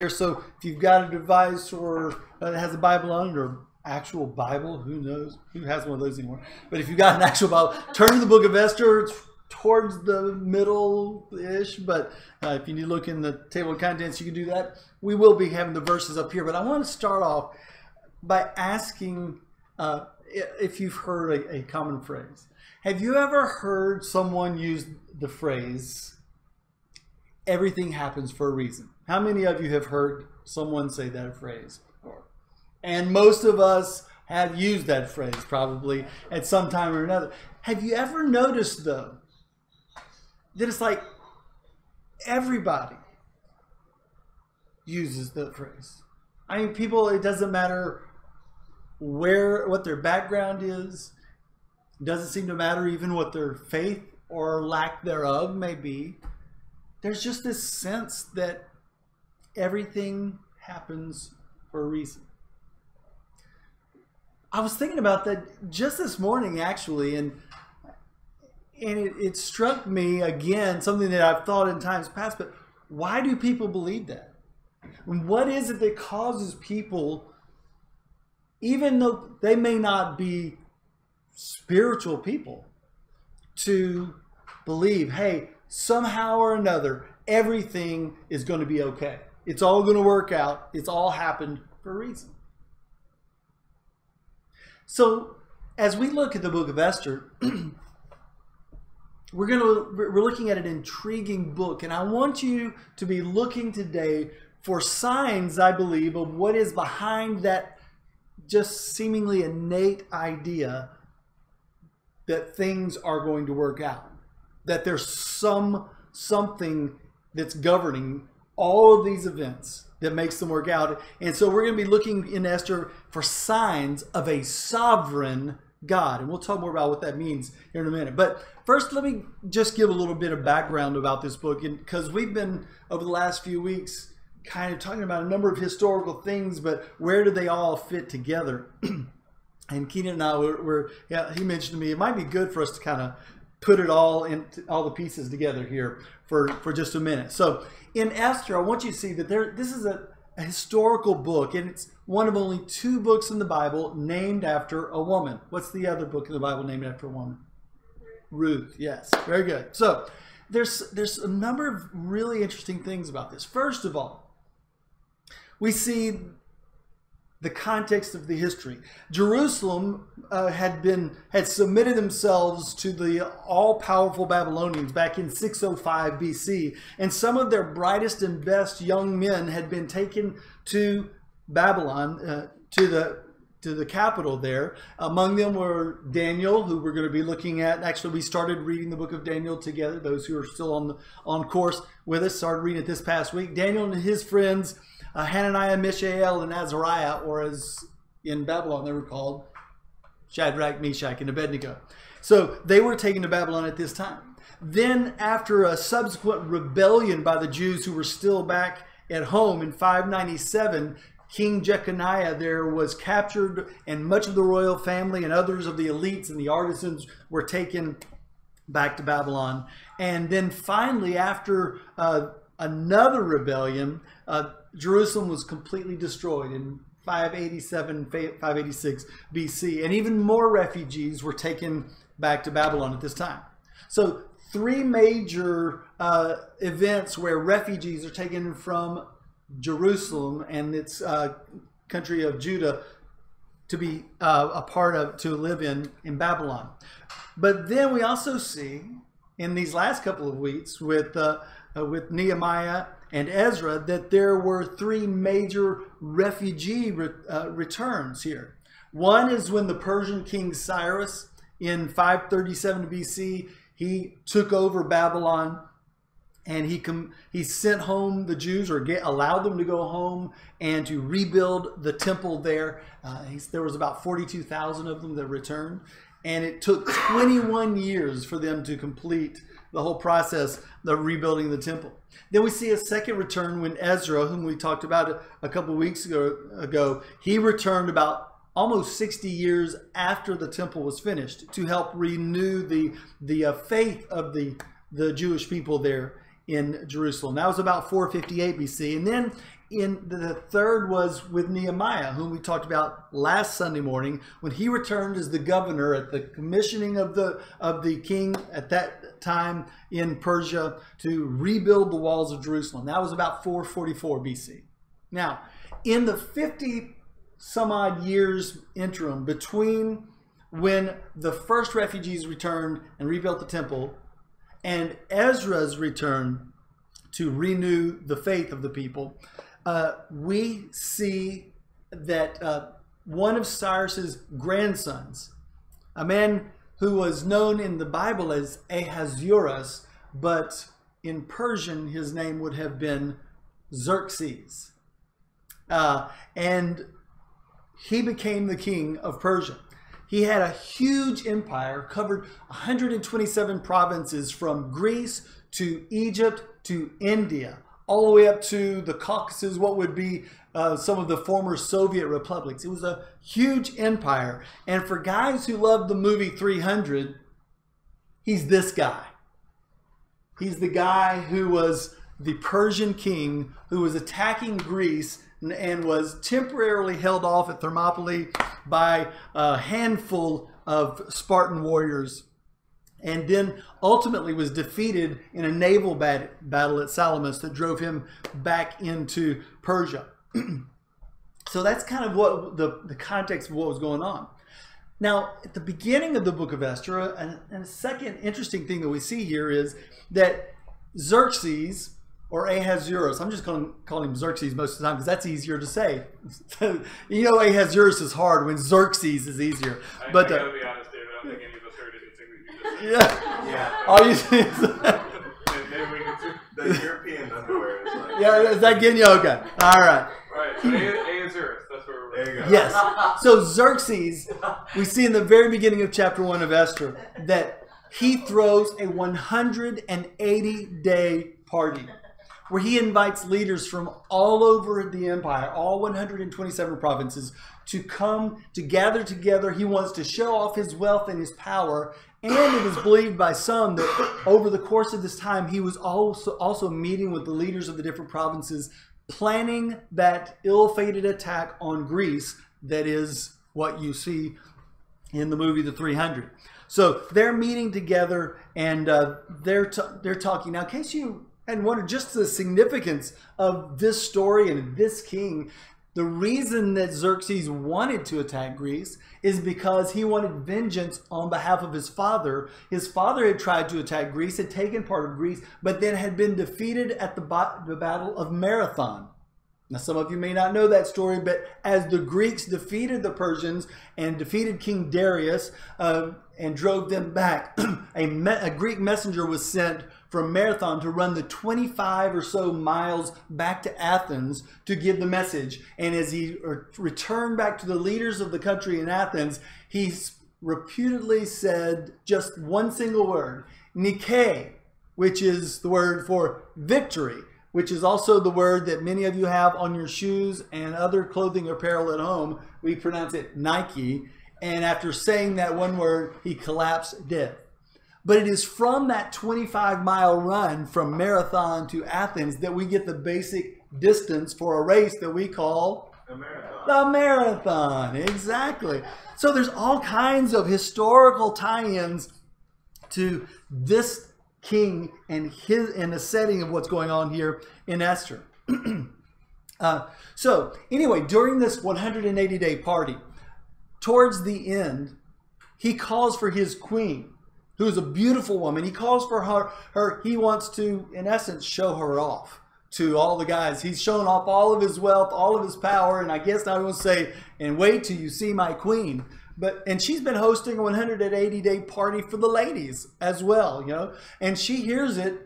here. So if you've got a device or that has a Bible on it, or actual Bible, who knows? Who has one of those anymore? But if you've got an actual Bible, turn to the book of Esther. It's towards the middle-ish, but if you need to look in the table of contents, you can do that. We will be having the verses up here, but I want to start off by asking if you've heard a common phrase. Have you ever heard someone use the phrase, everything happens for a reason? How many of you have heard someone say that phrase before? And most of us have used that phrase probably at some time or another. Have you ever noticed, though, that it's like everybody uses the phrase? I mean, people, it doesn't matter what their background is. It doesn't seem to matter even what their faith or lack thereof may be. There's just this sense that everything happens for a reason. I was thinking about that just this morning, actually, and it struck me again, something that I've thought in times past, but why do people believe that? And what is it that causes people, even though they may not be spiritual people, to believe, hey, somehow or another, everything is going to be okay. It's all going to work out. It's all happened for a reason. So as we look at the book of Esther, we're looking at an intriguing book, and I want you to be looking today for signs, I believe, of what is behind that just seemingly innate idea that things are going to work out, that there's something that's governing all of these events that makes them work out. And so we're going to be looking in Esther for signs of a sovereign God. And we'll talk more about what that means here in a minute. But first, let me just give a little bit of background about this book, because we've been, over the last few weeks, kind of talking about a number of historical things, but where do they all fit together? And Keenan and I he mentioned to me, it might be good for us to kind of put it all the pieces together here for just a minute. So in Esther, I want you to see that this is a historical book, and it's one of only 2 books in the Bible named after a woman. What's the other book in the Bible named after a woman? Ruth. Yes, very good. So there's a number of really interesting things about this. First of all, we see the context of the history. Jerusalem had submitted themselves to the all-powerful Babylonians back in 605 BC, and some of their brightest and best young men had been taken to Babylon, to the capital there. Among them were Daniel, who we're going to be looking at. Actually, we started reading the book of Daniel together. Those who are still on course with us started reading it this past week. Daniel and his friends, Hananiah, Mishael, and Azariah, or as in Babylon they were called, Shadrach, Meshach, and Abednego. So they were taken to Babylon at this time. Then after a subsequent rebellion by the Jews who were still back at home in 597, King Jeconiah there was captured, and much of the royal family and others of the elites and the artisans were taken back to Babylon. And then finally, after another rebellion, Jerusalem was completely destroyed in 587, 586 BC, and even more refugees were taken back to Babylon at this time. So 3 major events where refugees are taken from Jerusalem and its country of Judah to be a part of, to live in Babylon. But then we also see in these last couple of weeks with Nehemiah and Ezra that there were 3 major refugee returns here. One is when the Persian king Cyrus in 537 BC, he took over Babylon, and he sent home the Jews, or allowed them to go home and to rebuild the temple there. There was about 42,000 of them that returned, and it took 21 years for them to complete the whole process of rebuilding the temple. Then we see a second return when Ezra, whom we talked about a couple of weeks ago, he returned about almost 60 years after the temple was finished to help renew the faith of the Jewish people there in Jerusalem. That was about 458 BC. And then in the third was with Nehemiah, whom we talked about last Sunday morning, when he returned as the governor at the commissioning of the king at that time in Persia to rebuild the walls of Jerusalem. That was about 444 BC. Now, in the 50 some odd years interim between when the first refugees returned and rebuilt the temple and Ezra's return to renew the faith of the people, we see that one of Cyrus's grandsons, a man who was known in the Bible as Ahasuerus, but in Persian his name would have been Xerxes. And he became the king of Persia. He had a huge empire, covered 127 provinces from Greece to Egypt to India, all the way up to the Caucasus, what would be some of the former Soviet republics. It was a huge empire. And for guys who love the movie 300, he's this guy. He's the guy who was the Persian king who was attacking Greece and was temporarily held off at Thermopylae by a handful of Spartan warriors, and then ultimately was defeated in a naval battle at Salamis that drove him back into Persia. So that's kind of what the context of what was going on. Now, at the beginning of the book of Esther, and a second interesting thing that we see here is that Xerxes, or Ahasuerus, I'm just going to call him Xerxes most of the time because that's easier to say. You know, Ahasuerus is hard when Xerxes is easier. I But gotta be honest, David, I don't think any of us heard anything that you just said. yeah, all you see is Maybe we can The European underwear is like... yeah, is that getting you? Okay, all right. Alright, so Ahasuerus, that's where we're... There you go. Yes. So Xerxes, we see in the very beginning of chapter 1 of Esther that he throws a 180-day party where he invites leaders from all over the empire, all 127 provinces, to come to gather together. He wants to show off his wealth and his power. And it is believed by some that over the course of this time, he was also meeting with the leaders of the different provinces, planning that ill-fated attack on Greece. That is what you see in the movie The 300. So they're meeting together and they're talking. Now, in case you hadn't wondered just the significance of this story and this king, the reason that Xerxes wanted to attack Greece is because he wanted vengeance on behalf of his father. His father had tried to attack Greece, had taken part of Greece, but then had been defeated at the Battle of Marathon. Now, some of you may not know that story, but as the Greeks defeated the Persians and defeated King Darius and drove them back, a Greek messenger was sent from Marathon to run the 25 or so miles back to Athens to give the message. And as he returned back to the leaders of the country in Athens, he reputedly said just one single word, Nike, which is the word for victory, which is also the word that many of you have on your shoes and other clothing apparel at home. We pronounce it Nike. And after saying that one word, he collapsed dead. But it is from that 25-mile run from Marathon to Athens that we get the basic distance for a race that we call The marathon. the marathon. Exactly. So there's all kinds of historical tie-ins to this king and the setting of what's going on here in Esther. So anyway, during this 180-day party, towards the end, he calls for his queen, who's a beautiful woman. He calls for her. He wants to, in essence, show her off to all the guys. He's showing off all of his wealth, all of his power, and I guess I will say, and wait till you see my queen. And she's been hosting a 180-day party for the ladies as well, you know. And she hears it.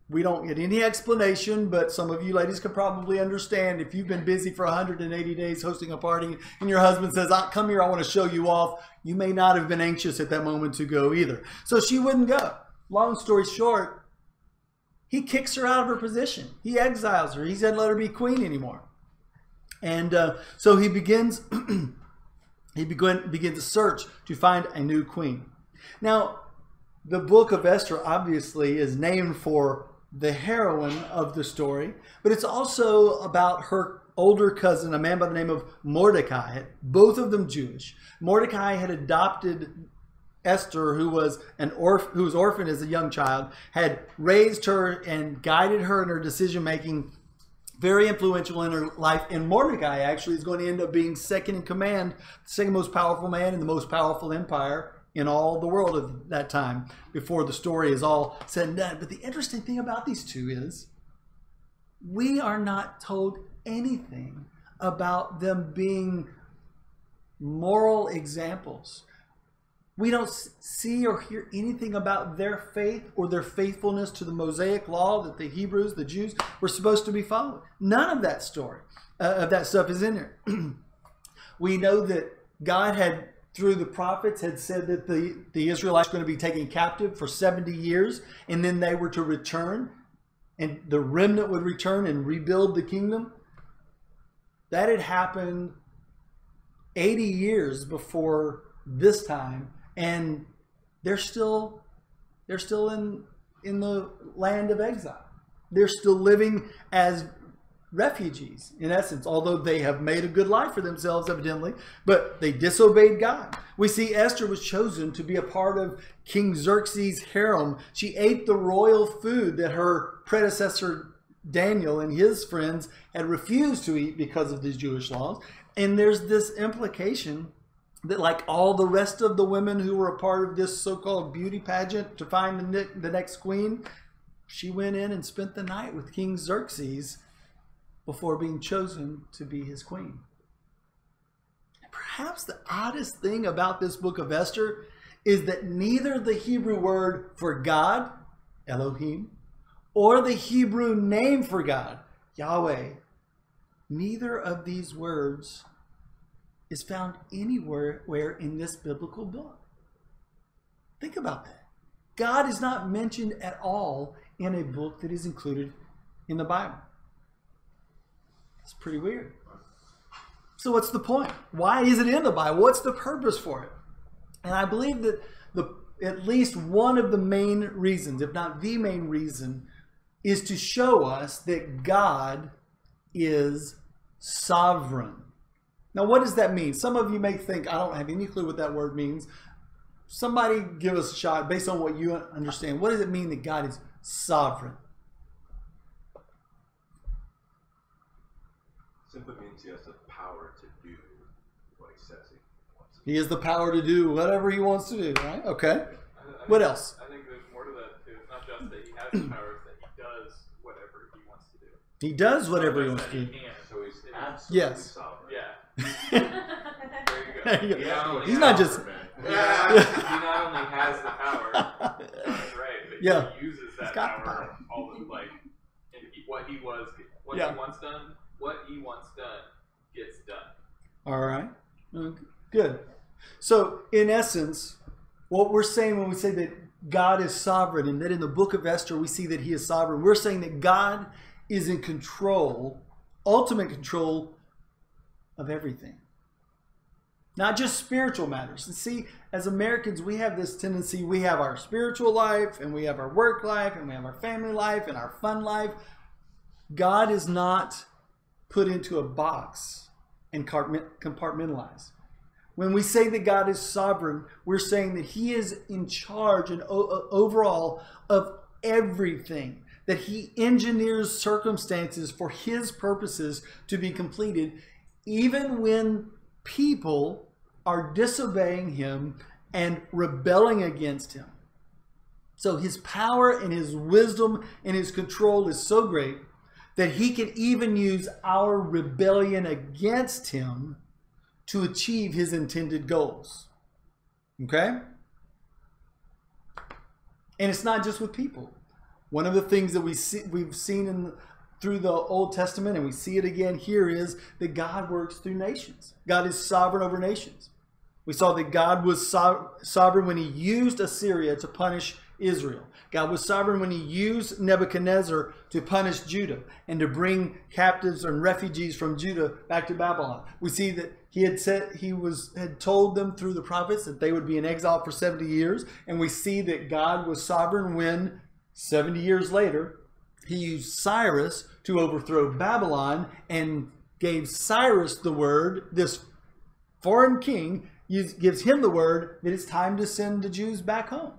We don't get any explanation, but some of you ladies can probably understand if you've been busy for 180 days hosting a party and your husband says, come here, I want to show you off. You may not have been anxious at that moment to go either. So she wouldn't go. Long story short, he kicks her out of her position. He exiles her. He said, let her be queen anymore. And so he begins... He begins a search to find a new queen. Now, the book of Esther obviously is named for the heroine of the story, but it's also about her older cousin, a man by the name of Mordecai, both of them Jewish. Mordecai had adopted Esther, who was orphaned as a young child, had raised her and guided her in her decision making, very influential in her life. And Mordecai actually is going to end up being second in command, the second most powerful man in the most powerful empire in all the world at that time, before the story is all said and done. But the interesting thing about these two is we are not told anything about them being moral examples. We don't see or hear anything about their faith or their faithfulness to the Mosaic law that the Hebrews, the Jews, were supposed to be following. None of that story, of that stuff is in there. We know that God had, through the prophets, had said that the Israelites were going to be taken captive for 70 years, and then they were to return, and the remnant would return and rebuild the kingdom. That had happened 80 years before this time, and they're still in the land of exile. They're still living as refugees, in essence, although they have made a good life for themselves, evidently, but they disobeyed God. We see Esther was chosen to be a part of King Xerxes' harem. She ate the royal food that her predecessor Daniel and his friends had refused to eat because of these Jewish laws. And there's this implication that, like all the rest of the women who were a part of this so-called beauty pageant to find the next queen, she went in and spent the night with King Xerxes before being chosen to be his queen. Perhaps the oddest thing about this book of Esther is that neither the Hebrew word for God, Elohim, or the Hebrew name for God, Yahweh, neither of these words is found anywhere in this biblical book. Think about that. God is not mentioned at all in a book that is included in the Bible. It's pretty weird. So what's the point? Why is it in the Bible? What's the purpose for it? And I believe that at least one of the main reasons, if not the main reason, is to show us that God is sovereign. Now, what does that mean? Some of you may think, I don't have any clue what that word means. Somebody give us a shot based on what you understand. What does it mean that God is sovereign? Simply means he has the power to do what he says he wants to do. He has the power to do whatever he wants to do, right? Okay. What else? I think there's more to that too. It's not just that he has the power, it's that he does whatever he wants to do. He does whatever he wants to do. So he's absolutely sovereign. Yeah. There you go. Yeah. He's not just... He not only has the power, that's right, but Yeah. he uses that got power all the and what he wants done, what he wants done gets done. All right. Good. So, in essence, what we're saying when we say that God is sovereign, and that in the book of Esther we see that he is sovereign, we're saying that God is in control, ultimate control of everything. Not just spiritual matters. And see, as Americans, we have this tendency, we have our spiritual life, and we have our work life, and we have our family life, and our fun life. God is not put into a box and compartmentalized. When we say that God is sovereign, we're saying that he is in charge and overall of everything. That he engineers circumstances for his purposes to be completed, even when people are disobeying him and rebelling against him. So his power and his wisdom and his control is so great that he can even use our rebellion against him to achieve his intended goals. Okay? And it's not just with people. One of the things that we've seen through the Old Testament, and we see it again here, is that God works through nations. God is sovereign over nations. We saw that God was sovereign when he used Assyria to punish Israel. God was sovereign when he used Nebuchadnezzar to punish Judah and to bring captives and refugees from Judah back to Babylon. We see that he had told them through the prophets that they would be in exile for 70 years. And we see that God was sovereign when 70 years later He used Cyrus to overthrow Babylon and gave Cyrus the word, this foreign king gives him the word that it's time to send the Jews back home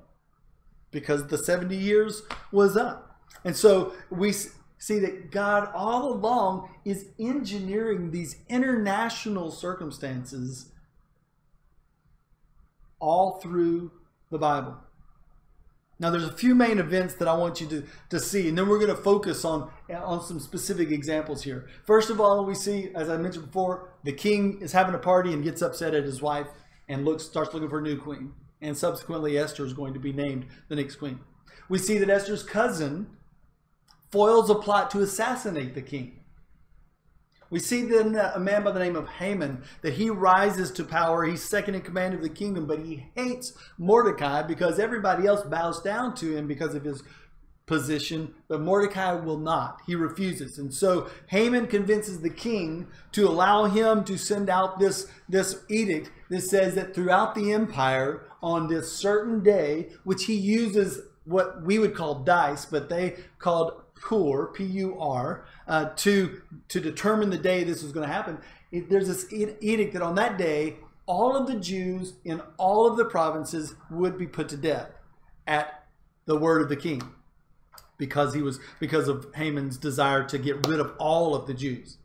because the 70 years was up. And so we see that God all along is engineering these international circumstances all through the Bible. Now, there's a few main events that I want you to see, and then we're going to focus on some specific examples here. First of all, we see, as I mentioned before, the king is having a party and gets upset at his wife and starts looking for a new queen. And subsequently, Esther is going to be named the next queen. We see that Esther's cousin foils a plot to assassinate the king. We see then a man by the name of Haman, that he rises to power. He's second in command of the kingdom, but he hates Mordecai because everybody else bows down to him because of his position, but Mordecai will not. He refuses. And so Haman convinces the king to allow him to send out this edict that says that throughout the empire on this certain day, which he uses what we would call dice, but they called Pur, P-U-R, to determine the day this was going to happen. There's this edict that on that day, all of the Jews in all of the provinces would be put to death at the word of the king, because of Haman's desire to get rid of all of the Jews.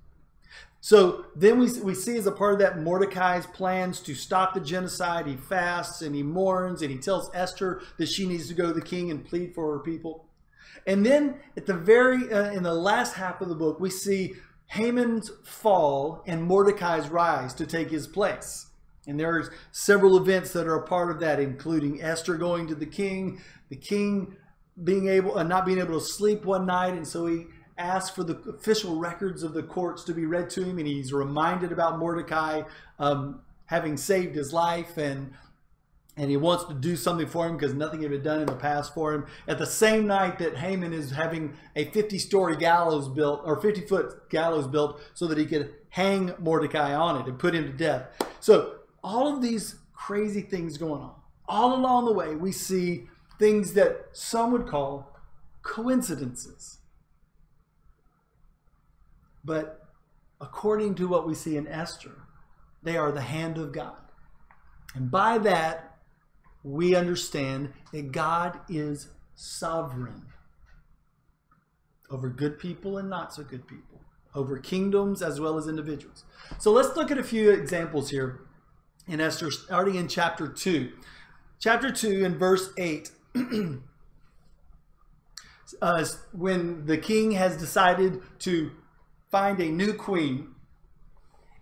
So then we see as a part of that Mordecai's plans to stop the genocide. He fasts and he mourns and he tells Esther that she needs to go to the king and plead for her people. And then at the in the last half of the book, we see Haman's fall and Mordecai's rise to take his place. And there's several events that are a part of that, including Esther going to the king not being able to sleep one night, and so he asks for the official records of the courts to be read to him, and he's reminded about Mordecai having saved his life, and he wants to do something for him because nothing had been done in the past for him. At the same night that Haman is having a 50-story gallows built, or 50-foot gallows built, so that he could hang Mordecai on it and put him to death. So all of these crazy things going on. All along the way, we see things that some would call coincidences. But according to what we see in Esther, they are the hand of God. And by that, we understand that God is sovereign over good people and not so good people, over kingdoms as well as individuals. So let's look at a few examples here in Esther, starting in chapter 2. Chapter 2 and verse 8. When the king has decided to find a new queen,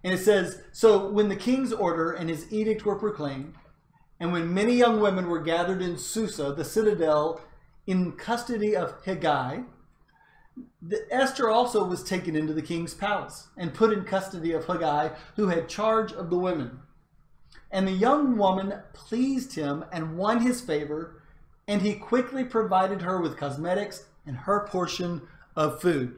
and it says, so when the king's order and his edict were proclaimed, and when many young women were gathered in Susa, the citadel, in custody of Hegai, Esther also was taken into the king's palace and put in custody of Hegai, who had charge of the women. And the young woman pleased him and won his favor, and he quickly provided her with cosmetics and her portion of food.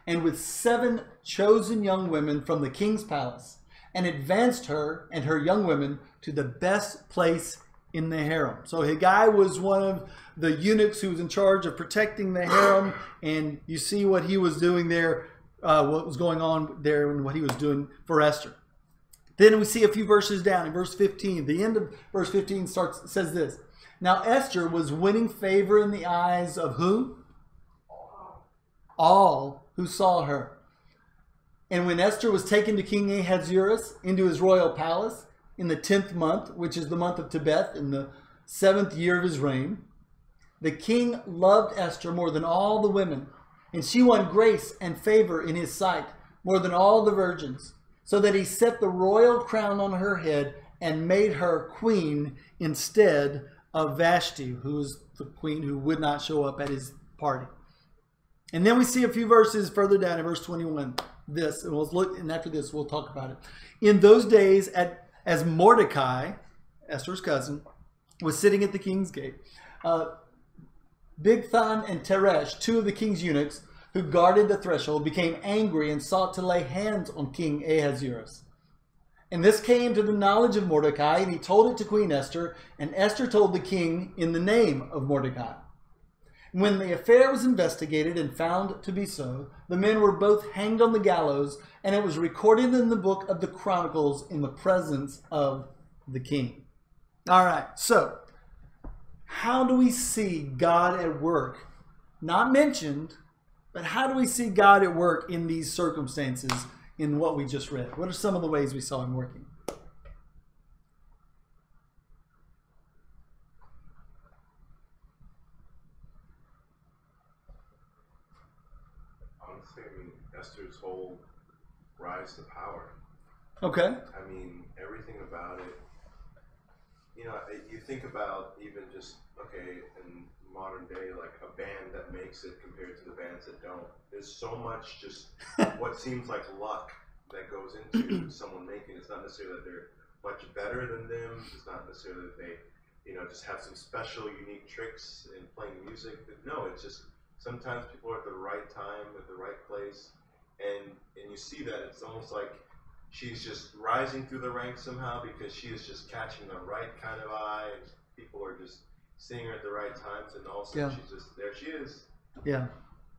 And with 7 chosen young women from the king's palace, and advanced her and her young women to the best place in the harem. So Hegai was one of the eunuchs who was in charge of protecting the harem, and you see what he was doing there, what was going on there, and what he was doing for Esther. Then we see a few verses down in verse 15. The end of verse 15 says this. Now Esther was winning favor in the eyes of who? All who saw her. And when Esther was taken to King Ahasuerus into his royal palace in the 10th month, which is the month of Tebeth, in the 7th year of his reign, the king loved Esther more than all the women, and she won grace and favor in his sight more than all the virgins, so that he set the royal crown on her head and made her queen instead of Vashti, who was the queen who would not show up at his party. And then we see a few verses further down in verse 21. This, and we'll look, and after this we'll talk about it. In those days, as Mordecai, Esther's cousin, was sitting at the king's gate, Bigthan and Teresh, 2 of the king's eunuchs who guarded the threshold, became angry and sought to lay hands on King Ahasuerus. And this came to the knowledge of Mordecai, and he told it to Queen Esther, and Esther told the king in the name of Mordecai. When the affair was investigated and found to be so, the men were both hanged on the gallows, and it was recorded in the book of the Chronicles in the presence of the king. All right, so how do we see God at work? Not mentioned, but how do we see God at work in these circumstances in what we just read? What are some of the ways we saw him working? Honestly, I mean, Esther's whole rise to power. Okay. I mean, everything about it. You know, you think about even just, okay, in modern day, like a band that makes it compared to the bands that don't. There's so much just what seems like luck that goes into someone making. It's not necessarily that they're much better than them. It's not necessarily that they, you know, just have some special, unique tricks in playing music. No, it's just sometimes people are at the right time, at the right place, and you see that it's almost like she's just rising through the ranks somehow because she is just catching the right kind of eye, and people are just seeing her at the right times, and all of a sudden she's just, there she is. Yeah.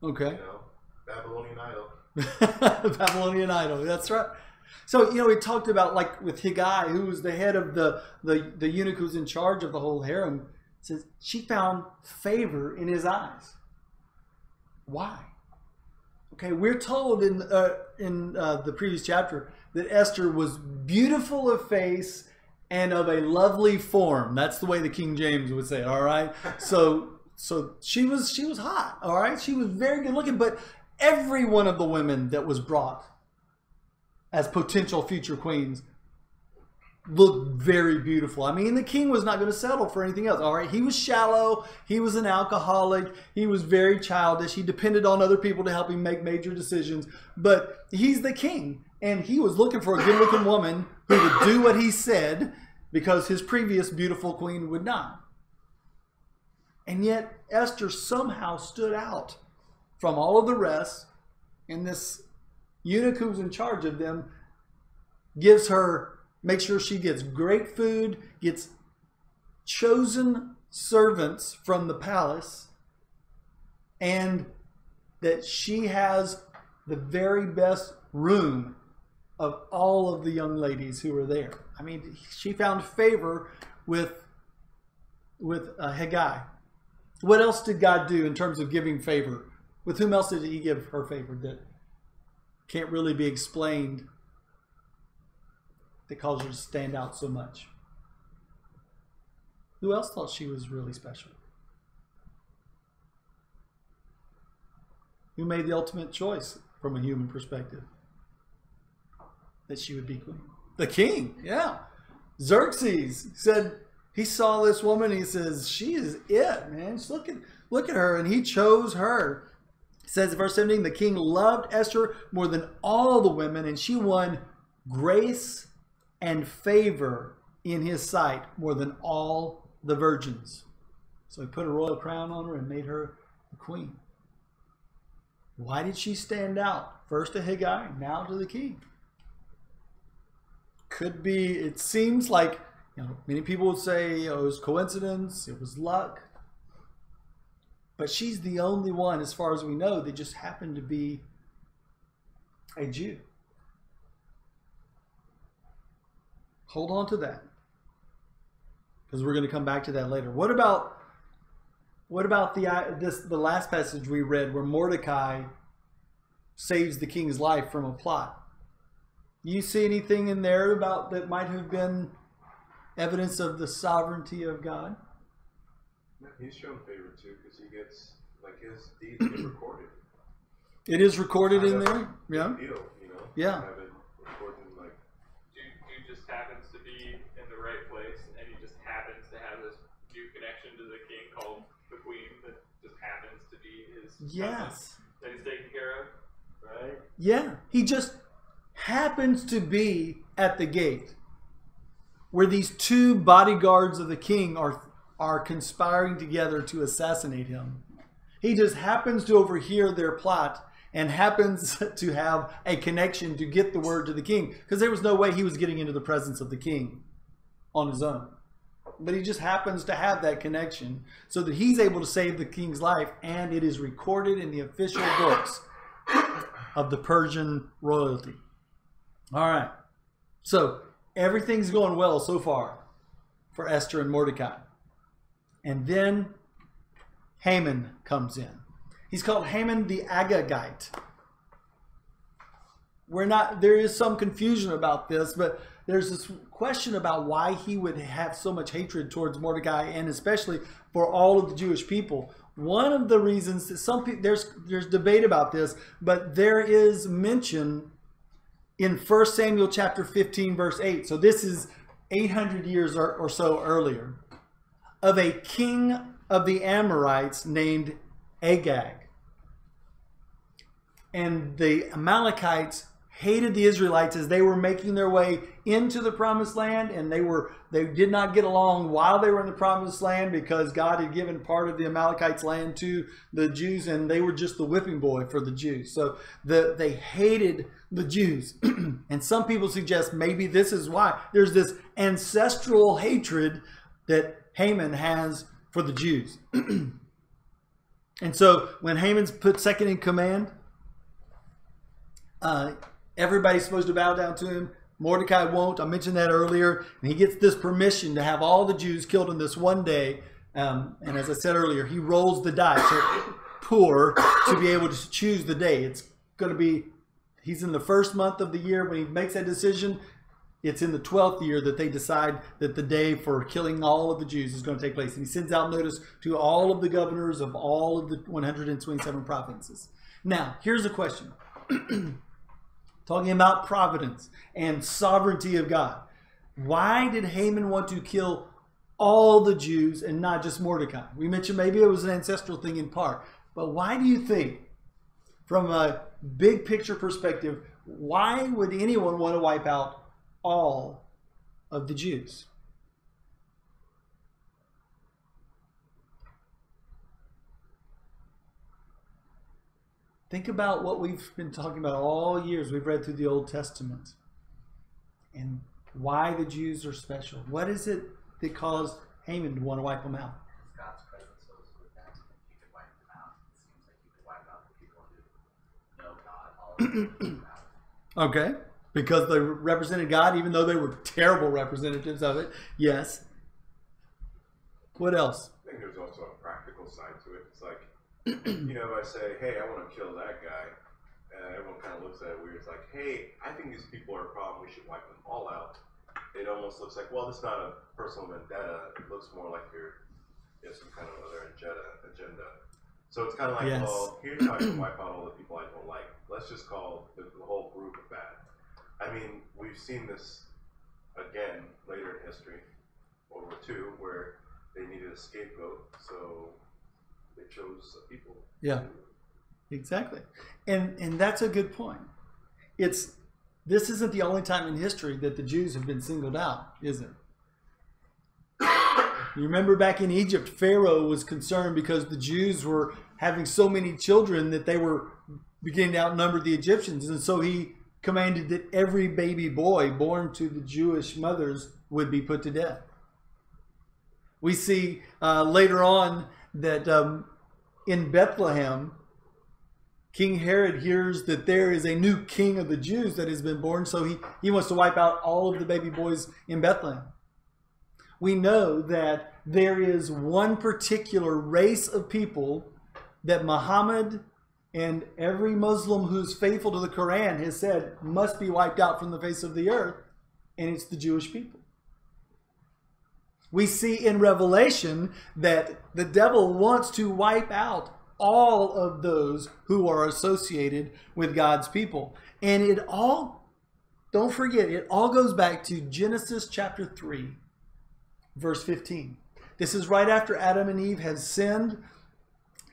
Okay. You know, Babylonian Idol. Babylonian Idol, that's right. So, you know, we talked about, like, with Haggai, who was the head of the eunuch who's in charge of the whole harem, says she found favor in his eyes. Why? Okay, we're told in the previous chapter that Esther was beautiful of face and of a lovely form. That's the way the King James would say it, all right? So she was hot, all right? She was very good looking, but every one of the women that was brought as potential future queens looked very beautiful. I mean, the king was not going to settle for anything else, all right? He was shallow. He was an alcoholic. He was very childish. He depended on other people to help him make major decisions. But he's the king, and he was looking for a good-looking woman who would do what he said because his previous beautiful queen would not. And yet, Esther somehow stood out from all of the rest, and this eunuch who's in charge of them gives her, makes sure she gets great food, gets chosen servants from the palace, and that she has the very best room of all of the young ladies who were there. I mean, she found favor with Haggai. What else did God do in terms of giving favor? With whom else did he give her favor that can't really be explained, that caused her to stand out so much? Who else thought she was really special? Who made the ultimate choice from a human perspective that she would be queen? The king, yeah. Xerxes said he saw this woman and he says, she is it, man. Just look at her, and he chose her. It says in verse 17, the king loved Esther more than all the women, and she won grace and favor in his sight more than all the virgins. So he put a royal crown on her and made her a queen. Why did she stand out? First to Haggai, now to the king. Could be, it seems like, you know, many people would say, oh, it was coincidence, it was luck. But she's the only one, as far as we know, that just happened to be a Jew. Hold on to that, because we're going to come back to that later. What about the last passage we read, where Mordecai saves the king's life from a plot? You see anything in there about that might have been evidence of the sovereignty of God? He's shown favor too, because he gets, like, his deeds get recorded. It is recorded in there? Yeah. Deal, you know? Yeah. Have it recorded, like, Dude just happens to be in the right place, and he just happens to have this new connection to the king called the queen that just happens to be his Yes. that he's taking care of, right? Yeah. He just happens to be at the gate where these two bodyguards of the king are conspiring together to assassinate him. He just happens to overhear their plot and happens to have a connection to get the word to the king, because there was no way he was getting into the presence of the king on his own. but he just happens to have that connection so that he's able to save the king's life, and it is recorded in the official books of the Persian royalty. All right. So everything's going well so far for Esther and Mordecai. And then Haman comes in. He's called Haman the Agagite. There is some confusion about this, but there's this question about why he would have so much hatred towards Mordecai, and especially for all of the Jewish people. One of the reasons that some people, there's debate about this, but there is mention in 1 Samuel chapter 15, verse 8. So this is 800 years or so earlier, of a king of the Amorites named Agag. And the Amalekites hated the Israelites as they were making their way into the promised land, and they did not get along while they were in the promised land because God had given part of the Amalekites' land to the Jews, and they were just the whipping boy for the Jews. So they hated the Jews. And some people suggest maybe this is why there's this ancestral hatred that Haman has for the Jews. And so when Haman's put second in command, everybody's supposed to bow down to him. Mordecai won't. I mentioned that earlier. And he gets this permission to have all the Jews killed in this one day. And as I said earlier, he rolls the dice poor to be able to choose the day. It's going to be, he's in the first month of the year when he makes that decision. It's in the 12th year that they decide that the day for killing all of the Jews is going to take place. And he sends out notice to all of the governors of all of the 127 provinces. Now, here's a question. Talking about providence and sovereignty of God. Why did Haman want to kill all the Jews and not just Mordecai? We mentioned maybe it was an ancestral thing in part. But why do you think, from a big picture perspective, why would anyone want to wipe out all of the Jews? Think about what we've been talking about all years. We've read through the Old Testament and why the Jews are special. What is it that caused Haman to want to wipe them out? God's presence was with them. He could wipe them out. It seems like he could wipe out the people who know God all of them. Okay. Because they represented God, even though they were terrible representatives of it. Yes. What else? I think there's also a practical side to it. It's like, you know, if I say, hey, I want to kill that guy, everyone kind of looks at it weird. It's like, hey, I think these people are a problem. We should wipe them all out. It almost looks like, well, it's not a personal vendetta. It looks more like you have some kind of other agenda. So it's kind of like, yes. Well, here's how I can wipe out all the people I don't like. Let's just call the whole group bad. I mean, we've seen this again later in history, World War II, where they needed a scapegoat, so they chose people. Yeah, exactly. And that's a good point. This isn't the only time in history that the Jews have been singled out, is it? You remember back in Egypt, Pharaoh was concerned because the Jews were having so many children that they were beginning to outnumber the Egyptians. And so he commanded that every baby boy born to the Jewish mothers would be put to death. We see later on that in Bethlehem, King Herod hears that there is a new king of the Jews that has been born, so he wants to wipe out all of the baby boys in Bethlehem. We know that there is one particular race of people that Muhammad and every Muslim who's faithful to the Quran has said must be wiped out from the face of the earth, and it's the Jewish people. We see in Revelation that the devil wants to wipe out all of those who are associated with God's people. And it all, don't forget, it all goes back to Genesis chapter 3, verse 15. This is right after Adam and Eve had sinned.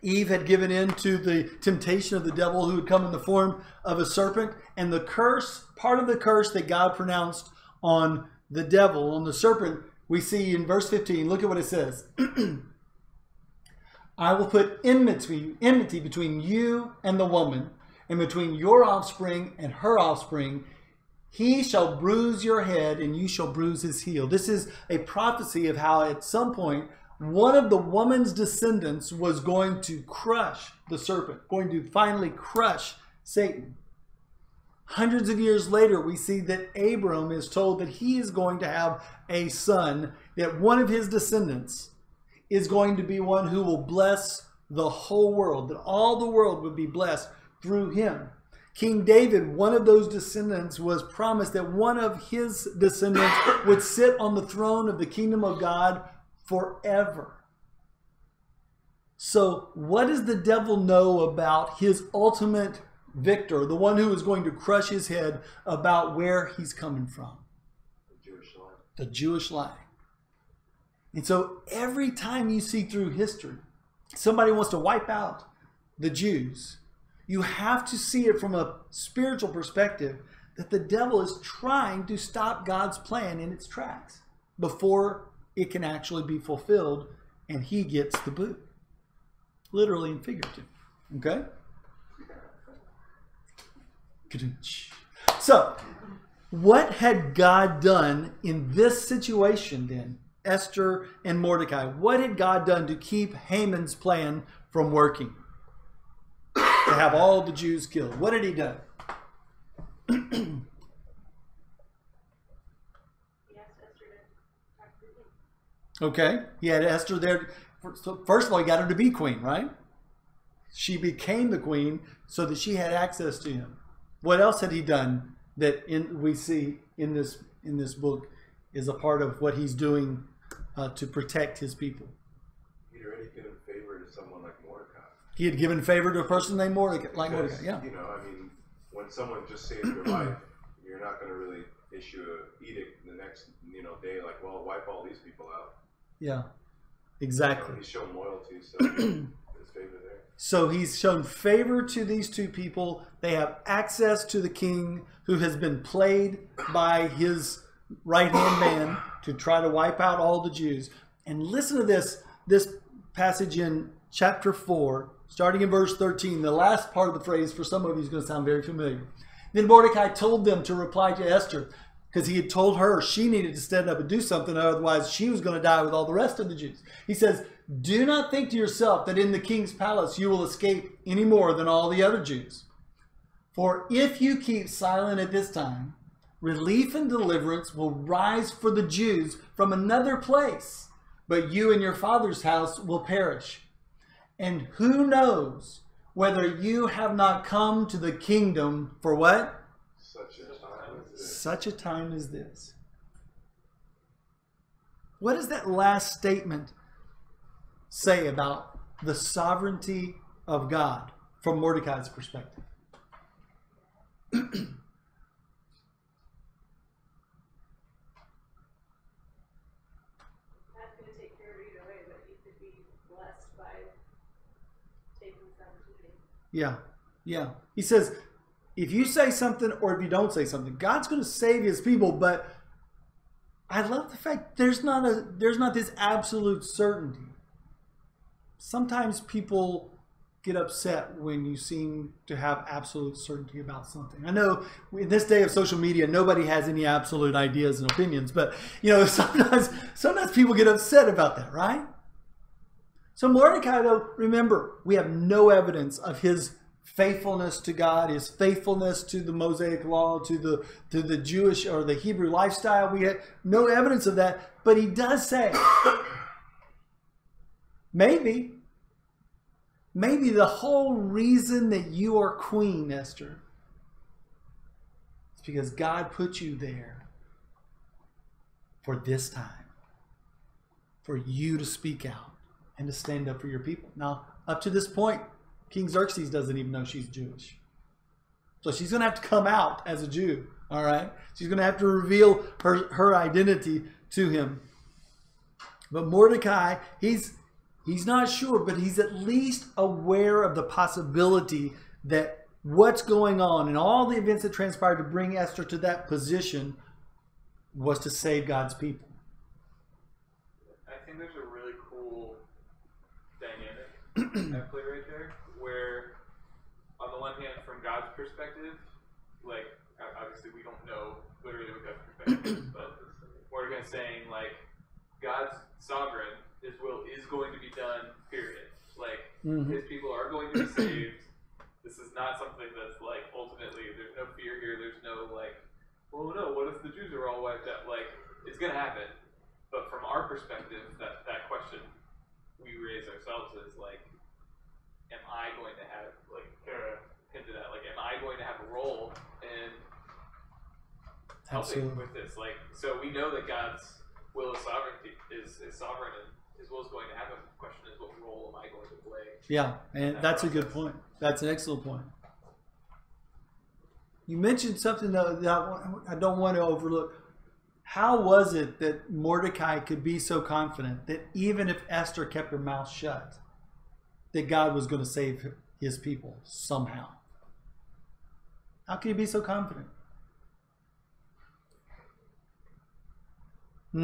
Eve had given in to the temptation of the devil who had come in the form of a serpent. And the curse, part of the curse that God pronounced on the devil, on the serpent, we see in verse 15. Look at what it says. I will put enmity between you and the woman, and between your offspring and her offspring. He shall bruise your head and you shall bruise his heel. This is a prophecy of how at some point one of the woman's descendants was going to crush the serpent, going to finally crush Satan. Hundreds of years later, we see that Abram is told that he is going to have a son, that one of his descendants is going to be one who will bless the whole world, that all the world would be blessed through him. King David, one of those descendants, was promised that one of his descendants would sit on the throne of the kingdom of God forever. So what does the devil know about his ultimate victor, the one who is going to crush his head, about where he's coming from? The Jewish line. The Jewish line. And so every time you see through history, somebody wants to wipe out the Jews, you have to see it from a spiritual perspective, that the devil is trying to stop God's plan in its tracks before it can actually be fulfilled and he gets the boot. Literally and figurative. Okay? So, what had God done in this situation then? Esther and Mordecai. What had God done to keep Haman's plan from working? To have all the Jews killed. What had he done? Okay, he had Esther there. First of all, he got her to be queen, right? She became the queen so that she had access to him. What else had he done that we see in this book is a part of what he's doing to protect his people? He'd already given favor to someone like Mordecai. He had given favor to a person named Mordecai. Yeah. You know, I mean, when someone just saves your life, you're not going to really issue an edict the next, day, like, well, wipe all these people out. Yeah, exactly. He's shown loyalty, so there's favor there. So he's shown favor to these two people. They have access to the king who has been played by his right-hand man to try to wipe out all the Jews. And listen to this passage in chapter 4, starting in verse 13. The last part of the phrase for some of you is going to sound very familiar. Then Mordecai told them to reply to Esther, because he had told her she needed to stand up and do something, otherwise she was going to die with all the rest of the Jews. He says, do not think to yourself that in the king's palace you will escape any more than all the other Jews. For if you keep silent at this time, relief and deliverance will rise for the Jews from another place, but you and your father's house will perish. And who knows whether you have not come to the kingdom for what? Such a time as this. What does that last statement say about the sovereignty of God from Mordecai's perspective? God's going to take care of it either way, but you could be blessed by taking this opportunity. Yeah. He says, if you say something or if you don't say something, God's going to save his people. But I love the fact there's not this absolute certainty. Sometimes people get upset when you seem to have absolute certainty about something. I know in this day of social media, nobody has any absolute ideas and opinions, but sometimes people get upset about that, right? So Mordecai, though, remember, we have no evidence of his faithfulness to God, his faithfulness to the Mosaic law, to the Jewish or the Hebrew lifestyle. We have no evidence of that, but he does say, maybe the whole reason that you are queen, Esther, is because God put you there for this time, for you to speak out and to stand up for your people. Now, up to this point, King Xerxes doesn't even know she's Jewish. So she's going to have to come out as a Jew, all right? She's going to have to reveal her identity to him. But Mordecai, he's not sure, but he's at least aware of the possibility that what's going on and all the events that transpired to bring Esther to that position was to save God's people. I think there's a really cool dynamic at play right there, where on the one hand, from God's perspective, like obviously we don't know literally what God's perspective is, but Mordecai is saying, like, God's sovereign, his will is going to be done, period. Like, his people are going to be saved. This is not something that's, like, ultimately, there's no fear here, there's no, like, well, no, what if the Jews are all wiped out? Like, it's going to happen. But from our perspective, that question we raise ourselves is, like, am I going to have, like, Kara hinted at, like, am I going to have a role in helping with this? Like, so we know that God's will of sovereignty is sovereign, and his will is going to happen. The question is, what role am I going to play? Yeah, and that's a good point. That's an excellent point. You mentioned something that I don't want to overlook. How was it that Mordecai could be so confident that even if Esther kept her mouth shut, that God was going to save his people somehow? How can he be so confident? I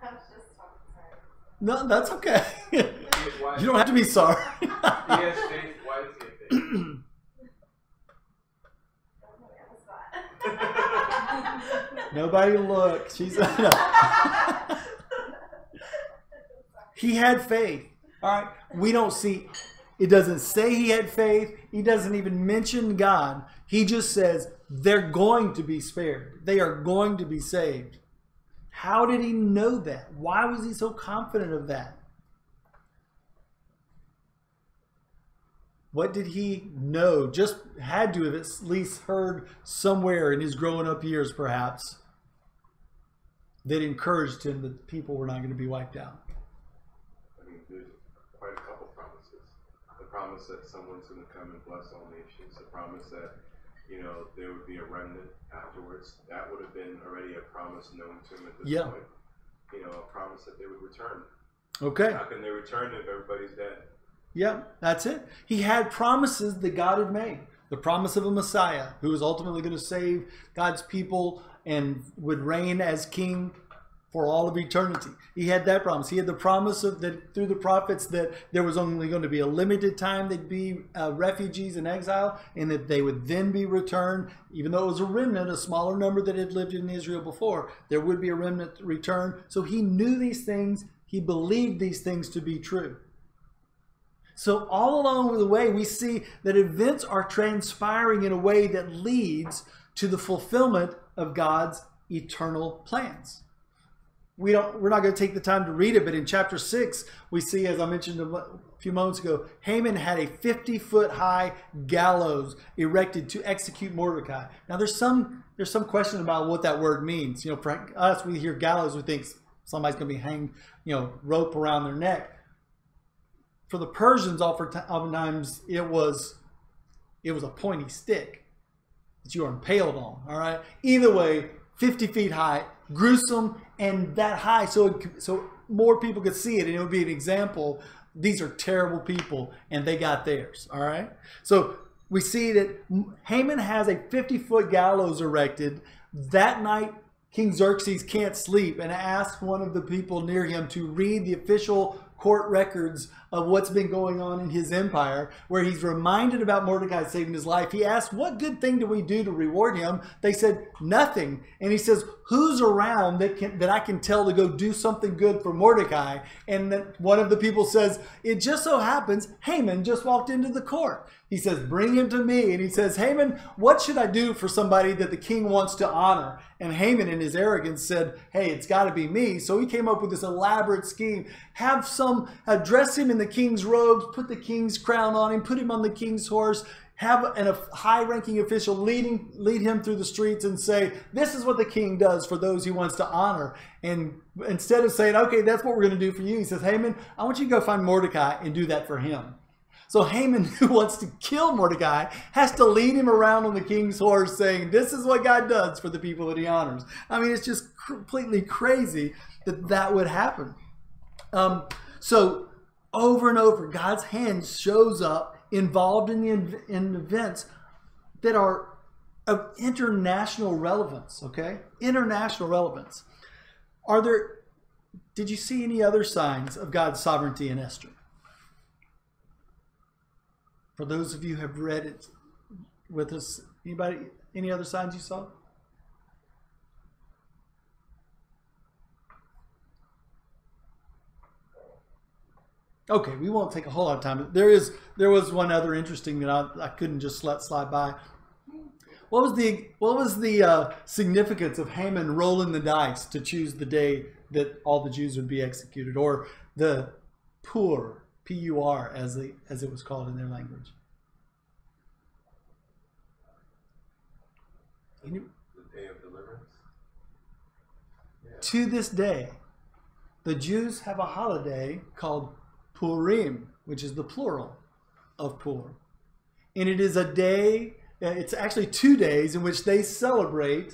was just talking, sorry. No, that's okay. Why, You don't have to be sorry. he has faith. Why does he have faith? Don't put me on the spot. Nobody look. She's He had faith. All right. We don't see, it doesn't say he had faith. He doesn't even mention God. He just says they're going to be spared. They are going to be saved. How did he know that? Why was he so confident of that? What did he know? Just had to have at least heard somewhere in his growing up years, perhaps, that encouraged him that people were not going to be wiped out. I mean, there's quite a couple promises. The promise that someone's going to come and bless all nations. The promise that, you know, there would be a remnant afterwards. That would have been already a promise known to him at this point. You know, a promise that they would return. Okay. How can they return if everybody's dead? Yeah, that's it. He had promises that God had made. The promise of a Messiah who was ultimately going to save God's people and would reign as king for all of eternity. He had that promise. He had the promise of that through the prophets that there was only going to be a limited time they'd be refugees in exile, and that they would then be returned. Even though it was a remnant, a smaller number that had lived in Israel before, there would be a remnant return. So he knew these things. He believed these things to be true. So all along the way, we see that events are transpiring in a way that leads to the fulfillment of God's eternal plans. We're not going to take the time to read it, but in chapter 6, we see, as I mentioned a few moments ago, Haman had a 50-foot high gallows erected to execute Mordecai. Now, there's some question about what that word means. You know, for us, we hear gallows, we think somebody's going to be hanged, you know, rope around their neck. For the Persians, oftentimes it was a pointy stick that you were impaled on. All right. Either way, 50 feet high, gruesome, and that high, so more people could see it, and it would be an example. These are terrible people, and they got theirs. All right. So we see that Haman has a 50-foot gallows erected. That night, King Xerxes can't sleep and asks one of the people near him to read the official court records of what's been going on in his empire, where he's reminded about Mordecai saving his life. He asked, what good thing do we do to reward him? They said, nothing. And he says, who's around that I can tell to go do something good for Mordecai? And then one of the people says, it just so happens Haman just walked into the court. He says, bring him to me. And he says, Haman, what should I do for somebody that the king wants to honor? And Haman, in his arrogance, said, hey, it's got to be me. So he came up with this elaborate scheme. Have dress him in the king's robes, put the king's crown on him, put him on the king's horse, have a high-ranking official lead him through the streets and say, this is what the king does for those he wants to honor. And instead of saying, okay, that's what we're going to do for you, he says, Haman, I want you to go find Mordecai and do that for him. So Haman, who wants to kill Mordecai, has to lead him around on the king's horse saying, this is what God does for the people that he honors. I mean, it's just completely crazy that would happen. So over and over, God's hand shows up involved in events that are of international relevance, okay? International relevance. Did you see any other signs of God's sovereignty in Esther? For those of you who have read it with us Anybody? Any other signs you saw? Okay, we won't take a whole lot of time. There was one other interesting that I couldn't just let slide by. What was the significance of Haman rolling the dice to choose the day that all the Jews would be executed, or the Pur, P-U-R, as it was called in their language? The day of deliverance. Yeah. To this day, the Jews have a holiday called Purim, which is the plural of Pur. And it is a day, it's actually 2 days in which they celebrate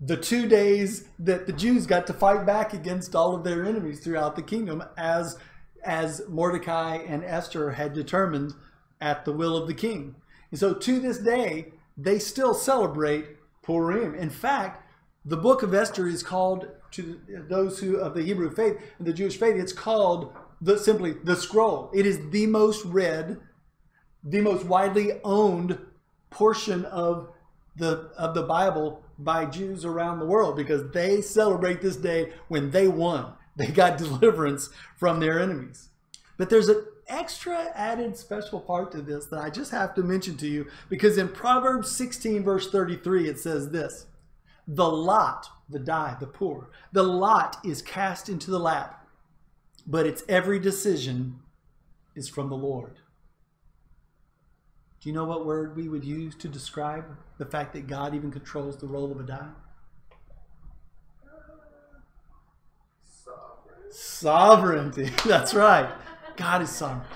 the 2 days that the Jews got to fight back against all of their enemies throughout the kingdom, as Mordecai and Esther had determined at the will of the king. And so to this day, they still celebrate Purim. In fact, the book of Esther is called, to those who of the Hebrew faith and the Jewish faith, it's called simply the scroll. It is the most read, the most widely owned portion of the Bible by Jews around the world, because they celebrate this day when they won. They got deliverance from their enemies. But there's an extra added special part to this that I just have to mention to you, because in Proverbs 16 verse 33 it says this: the lot, the die, the poor, the lot is cast into the lap, but its every decision is from the Lord. Do you know what word we would use to describe the fact that God even controls the roll of a die? Sovereignty. That's right. God is sovereign.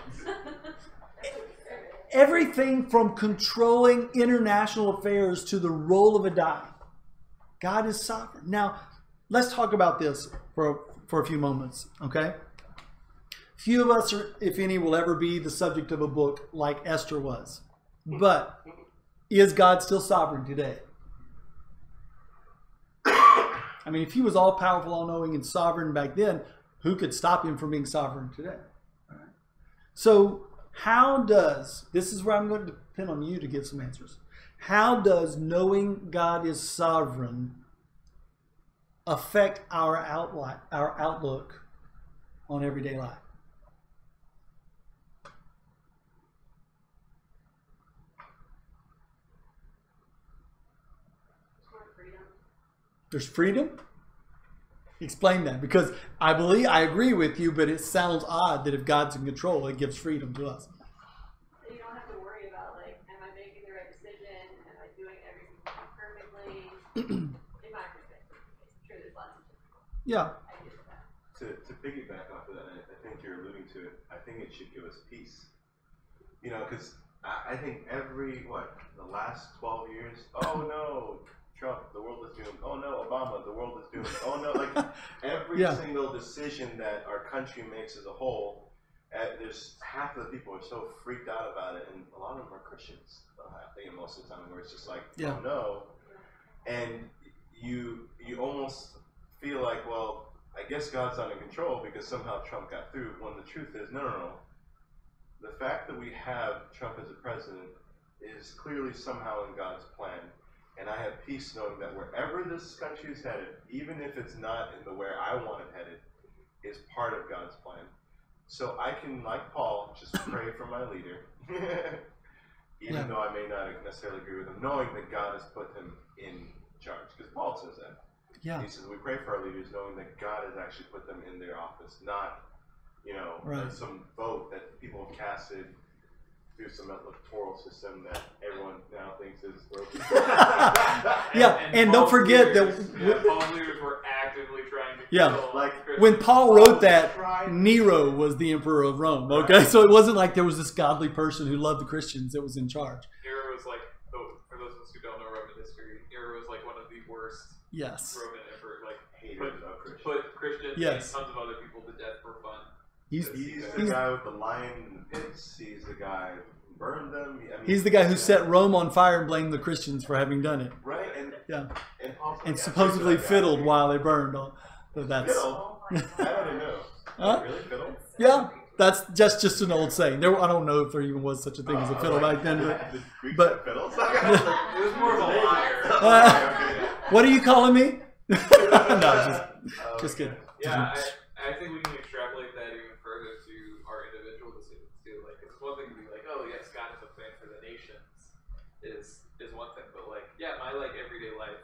Everything from controlling international affairs to the roll of a die, God is sovereign. Now, let's talk about this for a few moments, okay? Few of us, if any, will ever be the subject of a book like Esther was. But is God still sovereign today? I mean, if he was all-powerful, all-knowing, and sovereign back then, who could stop him from being sovereign today? All right. So how does, this is where I'm going to depend on you to give some answers. How does knowing God is sovereign affect our outlook on everyday life? There's freedom? Explain that, because I agree with you, but it sounds odd that if God's in control, it gives freedom to us. You don't have to worry about, like, am I making the right decision? Am I doing everything perfectly? In my perspective, it's true. There's lots of different. Yeah. I get that. To piggyback off of that, I think you're alluding to it. I think it should give us peace. You know, because I think the last 12 years, oh no, Trump, the world is doomed. Oh no, Obama, the world is doomed. Oh no, like every single decision that our country makes as a whole, there's half of the people are so freaked out about it, and a lot of them are Christians. I think most of the time, where it's just like, oh no, and you almost feel like, well, I guess God's not in control because somehow Trump got through. When the truth is, no. The fact that we have Trump as a president is clearly somehow in God's plan. And I have peace knowing that wherever this country is headed, even if it's not in the where I want it headed, is part of God's plan. So I can, like Paul, just pray for my leader, even though I may not necessarily agree with him, knowing that God has put him in charge. Because Paul says that. Yeah. He says we pray for our leaders, knowing that God has actually put them in their office, not, some vote that people have casted through some electoral system that everyone now thinks is broken. And don't forget that Paul's leaders were actively trying to kill when Paul wrote that, Nero was the emperor of Rome. Okay, so it wasn't like there was this godly person who loved the Christians that was in charge. Nero was like, for those of us who don't know Roman history, Nero was like one of the worst Roman emperors. Like, put Christians and tons of other people to death for fun. He's the guy with the lion in the pits. He's the guy who burned them. He's the guy who set Rome on fire and blamed the Christians for having done it. Right, and supposedly fiddled while they burned. That's fiddle? I don't know. Huh? Really fiddle? Yeah. That's just an old saying. I don't know if there even was such a thing as a fiddle back then. The Greeks But had fiddles? It was more of a liar. What are you calling me? No, just kidding. Yeah, I think we can extrapolate that even further to our individual decisions too. Like, it's one thing to be like, oh yes, God has a plan for the nations, is one thing, but like, yeah, my like everyday life,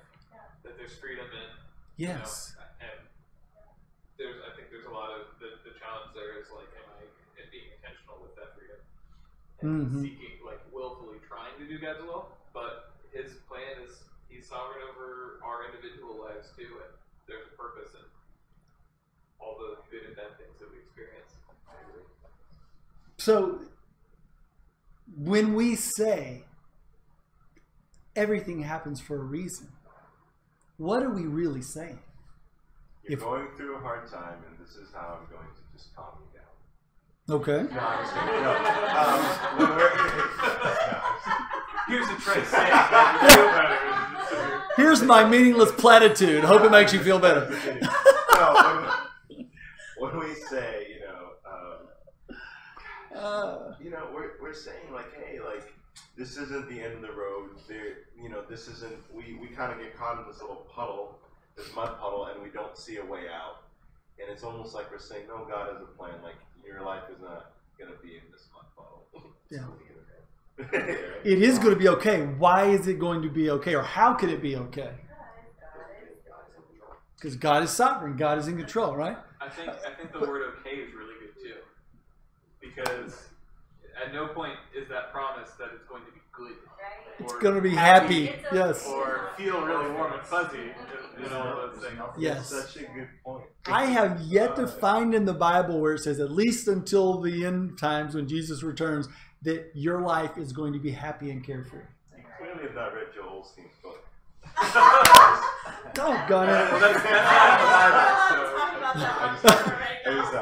that there's freedom in. Yes. And I think there's a lot of the challenge there is like, am I being intentional with that freedom and seeking, like, willfully trying to do God's will? But His plan is He's sovereign over our individual lives too, and there's a purpose in all the good and bad things that we experience. So when we say everything happens for a reason, what are we really saying? You're going through a hard time, and this is how I'm going to just calm you down. Okay. No, I'm just kidding. No. Here's the trick. Say it, make you feel better. Here's my meaningless platitude. Hope it makes you feel better. No, when we say, we're saying like, hey, like, this isn't the end of the road. This isn't. We kind of get caught in this little puddle, this mud puddle, and we don't see a way out. And it's almost like we're saying, no, God has a plan. Like, your life is not going to be in this mud puddle. Yeah. It is going to be okay. Why is it going to be okay? Or how could it be okay? Because God is sovereign. God is in control, right? I think the word okay is really good too. Because at no point is that promise that it's going to be good. It's going to be happy. Yes. Or feel really warm and fuzzy. All those things. Yes. That's such a good point. I have yet to find in the Bible where it says, at least until the end times when Jesus returns, that your life is going to be happy and carefree. You clearly have not read Joel Osteen's book. Doggone Well, it. that's not the Bible, so.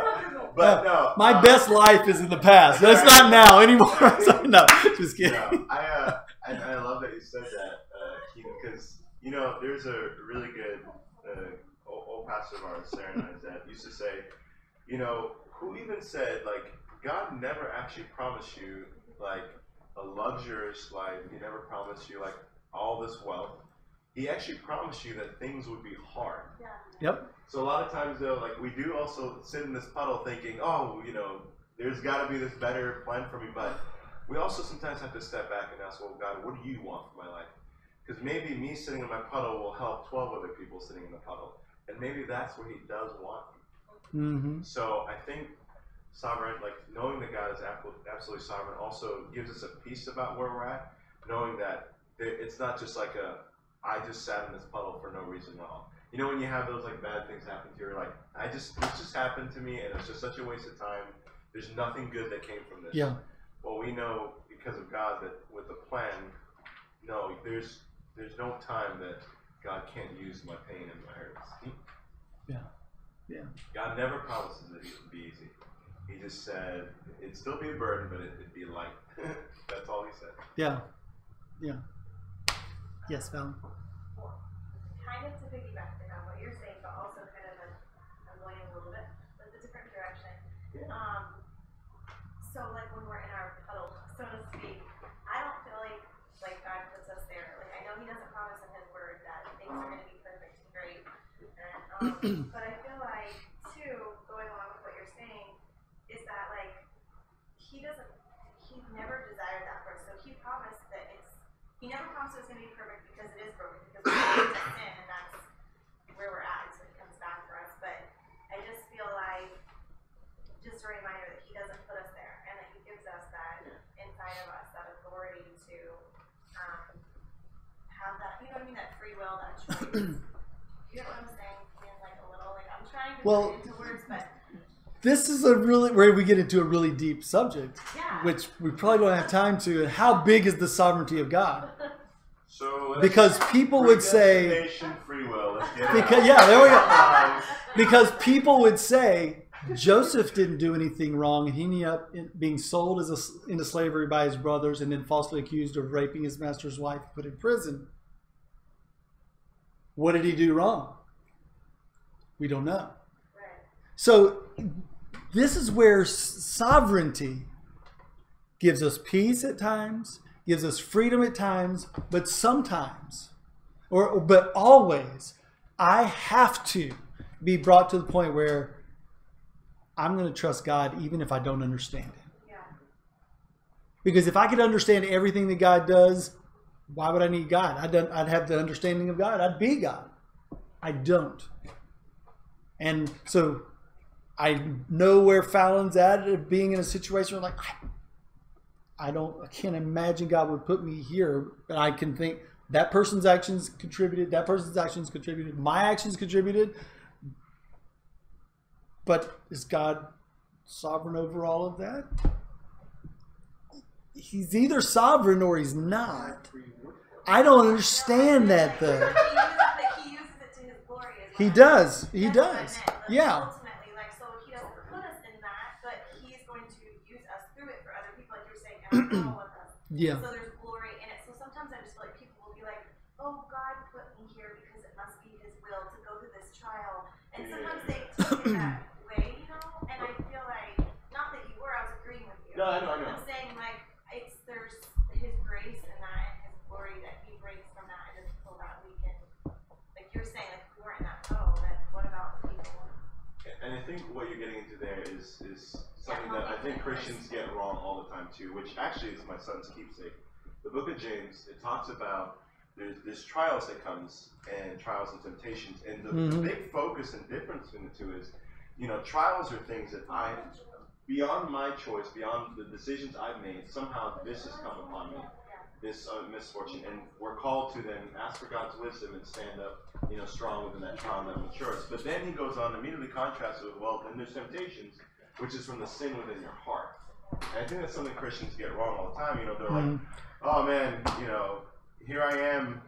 But no. My best life is in the past. That's not now anymore. No, just kidding. No, I love that you said that, Keaton, because, there's a really good old pastor of ours, Sarah and I's dad, used to say, who even said, like, God never actually promised you, like, a luxurious life. He never promised you, like, all this wealth. He actually promised you that things would be hard. Yeah. Yep. So a lot of times, though, like, we do also sit in this puddle thinking, oh, there's got to be this better plan for me. But we also sometimes have to step back and ask, well, God, what do you want for my life? Because maybe me sitting in my puddle will help 12 other people sitting in the puddle. And maybe that's where He does want me. Mm-hmm. So I think sovereign, like, knowing that God is absolutely sovereign also gives us a peace about where we're at, knowing that it's not just like I just sat in this puddle for no reason at all. When you have those, like, bad things happen to you, you're like, this just happened to me, and it's just such a waste of time. There's nothing good that came from this. Yeah. Well, we know because of God that with a plan, no, there's no time that God can't use my pain and my hurts. Yeah. Yeah. God never promises that it would be easy. He just said it'd still be a burden, but it'd be light. That's all He said. Yeah. Yeah. Yes, Val. Kind of to piggyback on what you're saying, but also kind of I'm going a little bit with a different direction. So like when we're in our puddle, so to speak, I don't feel like God puts us there. Like, I know He doesn't promise in His word that things are going to be perfect and great, and but I feel like too, going along with what you're saying, is that like He never desired that for us. So He promised that He never promised it's going to be perfect because it is broken, because we're in sin, and that's where we're at, so He comes back for us. But I just feel like, just a reminder that He doesn't put us there, and that He gives us that inside of us, that authority to have that, that free will, that choice. You get what I'm saying? Like a little, like I'm trying to put it into words, but this is where we get into a really deep subject, yeah. which we probably don't have time to. How big is the sovereignty of God? So Because people would say, predestination, free will. Let's get it because out. there we go. Because people would say Joseph didn't do anything wrong, and he ended up being sold into slavery by his brothers, and then falsely accused of raping his master's wife, put in prison. What did he do wrong? We don't know. Right. So this is where sovereignty gives us peace at times, gives us freedom at times, but sometimes, but always, I have to be brought to the point where I'm going to trust God even if I don't understand it. Yeah. Because if I could understand everything that God does, why would I need God? I'd have the understanding of God. I'd be God. I don't. And so I know where Fallon's at, being in a situation where, like, I can't imagine God would put me here, but I can think that person's actions contributed, that person's actions contributed, my actions contributed. But is God sovereign over all of that? He's either sovereign or he's not. I don't understand that, though. He uses it to his glory. He does. He That's what I does. meant. Like, Yeah. Ultimately, like, so he doesn't put us in that, but he's going to use us through it for other people, like you're saying, and follow with us. Yeah. So there's glory in it. So sometimes I just feel like people will be like, "Oh, God put me here because it must be His will to go through this trial," and sometimes they take it that way, you know. And I feel like, not that you were, I was agreeing with you. No, I know. I'm saying, like, there's His grace in that and His glory that He brings from that, and so that we can, like you're saying, like, if we weren't in that puddle, then what about the people? And I think what you're getting into there is something that I think Christians get wrong all the time too, which actually is my son's keepsake. The book of James, it talks about there's trials that comes, and trials and temptations, and the big focus and difference between the two is, you know, trials are things that beyond my choice, beyond the decisions I've made, somehow this has come upon me, this misfortune, and we're called to then ask for God's wisdom and stand up, you know, strong within that trial and that matures. But then he goes on, immediately contrasts it with, well, then there's temptations, which is from the sin within your heart. And I think that's something Christians get wrong all the time. You know, they're like, oh man, you know, here I am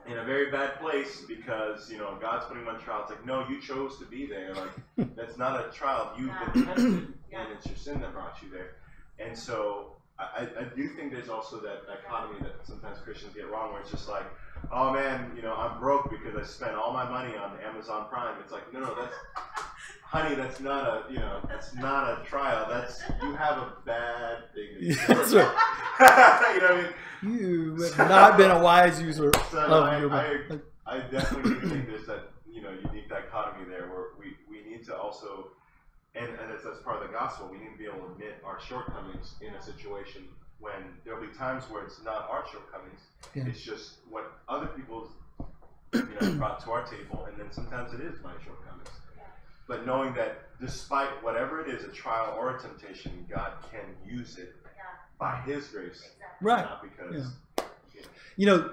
in a very bad place because, you know, God's putting me on trial. It's like, no, you chose to be there. Like, that's not a trial. You've been tempted, and it's your sin that brought you there. And so I do think there's also that dichotomy that sometimes Christians get wrong, where it's just like, oh man, you know, I'm broke because I spent all my money on Amazon Prime. It's like, no, that's, honey, that's not a, you know, that's not a trial. That's, you have a bad thing. That's right. You know what I mean? You have not been a wise user So of your money. I definitely do think there's that, you know, unique dichotomy there where we need to also, and that's part of the gospel, we need to be able to admit our shortcomings in a situation when there'll be times where it's not our shortcomings, it's just what other people's, you know, brought to our table, and then sometimes it is my shortcomings. But knowing that despite whatever it is, a trial or a temptation, God can use it by His grace, Right. not because. You know,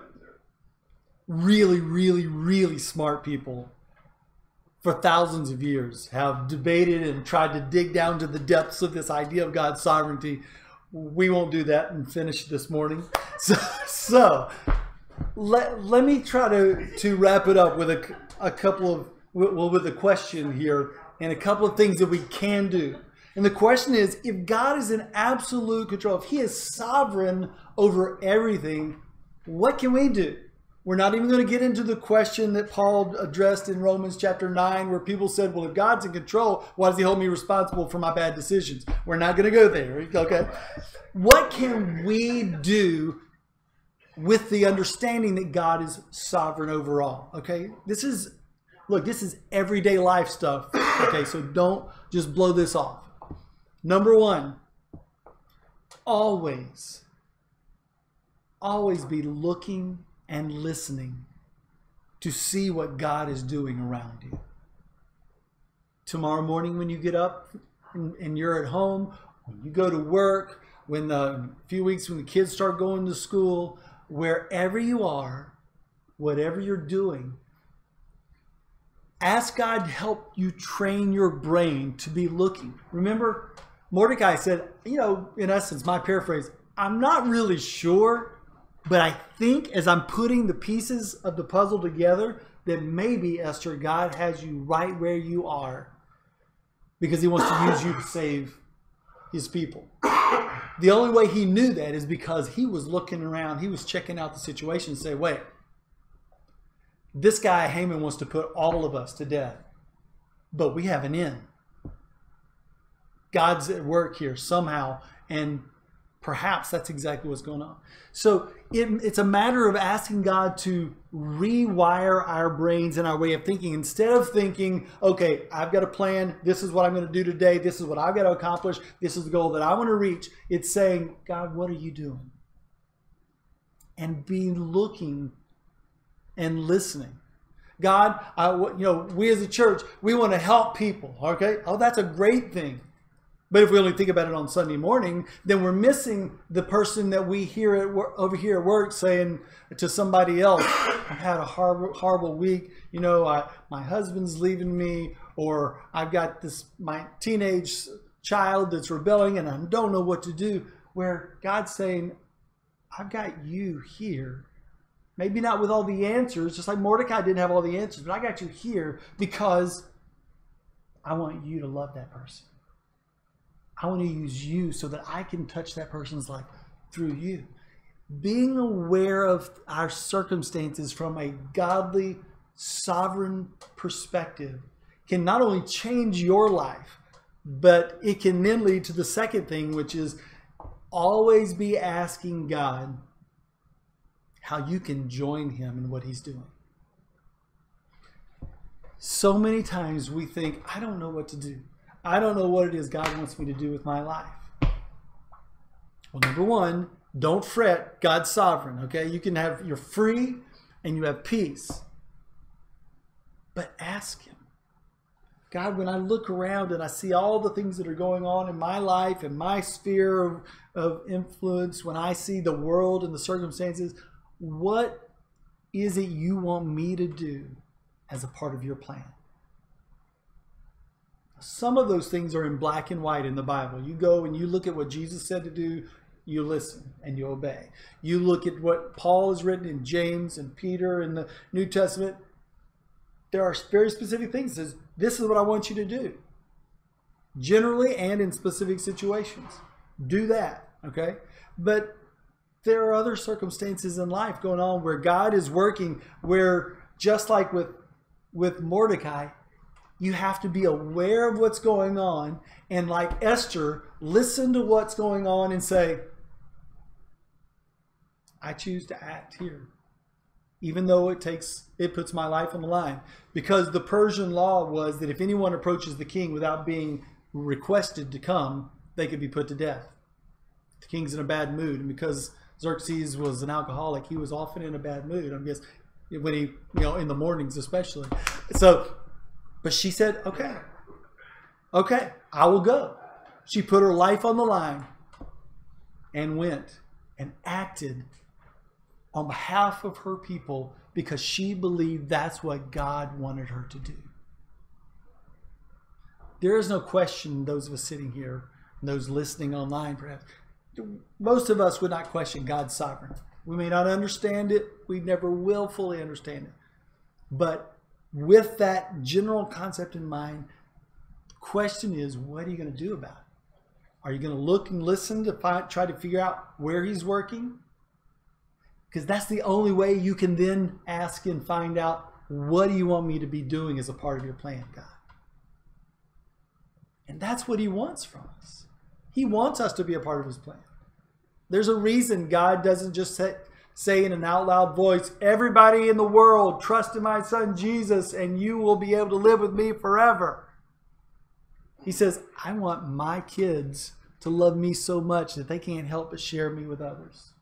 really, really, really smart people for thousands of years have debated and tried to dig down to the depths of this idea of God's sovereignty. We won't do that and finish this morning. So let me try to wrap it up with a couple of, well, with a question here and a couple of things that we can do. And the question is, if God is in absolute control, if He is sovereign over everything, what can we do? We're not even going to get into the question that Paul addressed in Romans chapter 9, where people said, well, if God's in control, why does He hold me responsible for my bad decisions? We're not going to go there. Okay. What can we do with the understanding that God is sovereign over all? Okay. This is everyday life stuff. Okay. So don't just blow this off. Number one, always be looking and listening to see what God is doing around you. Tomorrow morning when you get up and you're at home, when you go to work, when a few weeks when the kids start going to school, wherever you are, whatever you're doing, ask God to help you train your brain to be looking. Remember, Mordecai said, you know, in essence, my paraphrase, I'm not really sure, but I think as I'm putting the pieces of the puzzle together, that maybe, Esther, God has you right where you are because He wants to use you to save His people. The only way he knew that is because he was looking around, he was checking out the situation and say, wait, this guy Haman wants to put all of us to death, but we have an in. God's at work here somehow, and perhaps that's exactly what's going on. So it's a matter of asking God to rewire our brains and our way of thinking. Instead of thinking, okay, I've got a plan. This is what I'm going to do today. This is what I've got to accomplish. This is the goal that I want to reach. It's saying, God, what are you doing? And be looking and listening. God, we as a church, we want to help people. Okay? Oh, that's a great thing. But if we only think about it on Sunday morning, then we're missing the person that we hear over here at work saying to somebody else, I've had a horrible week. My husband's leaving me, or I've got my teenage child that's rebelling and I don't know what to do. Where God's saying, I've got you here. Maybe not with all the answers, just like Mordecai didn't have all the answers, but I got you here because I want you to love that person. I want to use you so that I can touch that person's life through you. Being aware of our circumstances from a godly, sovereign perspective can not only change your life, but it can then lead to the second thing, which is always be asking God how you can join him in what he's doing. So many times we think, I don't know what to do. I don't know what it is God wants me to do with my life. Well, number one, don't fret. God's sovereign, okay? You're free and you have peace. But ask him. God, when I look around and I see all the things that are going on in my life and my sphere of influence, when I see the world and the circumstances, what is it you want me to do as a part of your plan? Some of those things are in black and white in the Bible. You go and you look at what Jesus said to do, you listen and you obey. You look at what Paul has written in James and Peter in the New Testament. There are very specific things that says, this is what I want you to do. Generally and in specific situations. Do that, okay? But there are other circumstances in life going on where God is working, where just like with Mordecai, you have to be aware of what's going on, and like Esther, listen to what's going on and say, I choose to act here, even though it puts my life on the line. Because the Persian law was that if anyone approaches the king without being requested to come, they could be put to death. The king's in a bad mood, and because Xerxes was an alcoholic, he was often in a bad mood. I guess when he, in the mornings especially. But she said, okay, I will go. She put her life on the line and went and acted on behalf of her people because she believed that's what God wanted her to do. There is no question, those of us sitting here, and those listening online perhaps, most of us would not question God's sovereignty. We may not understand it. We never will fully understand it. But with that general concept in mind, the question is, what are you going to do about it? Are you going to look and listen to try to figure out where he's working? Because that's the only way you can then ask and find out, what do you want me to be doing as a part of your plan, God? And that's what he wants from us. He wants us to be a part of his plan. There's a reason God doesn't just say in an out loud voice, everybody in the world, trust in my son Jesus and you will be able to live with me forever. He says, I want my kids to love me so much that they can't help but share me with others.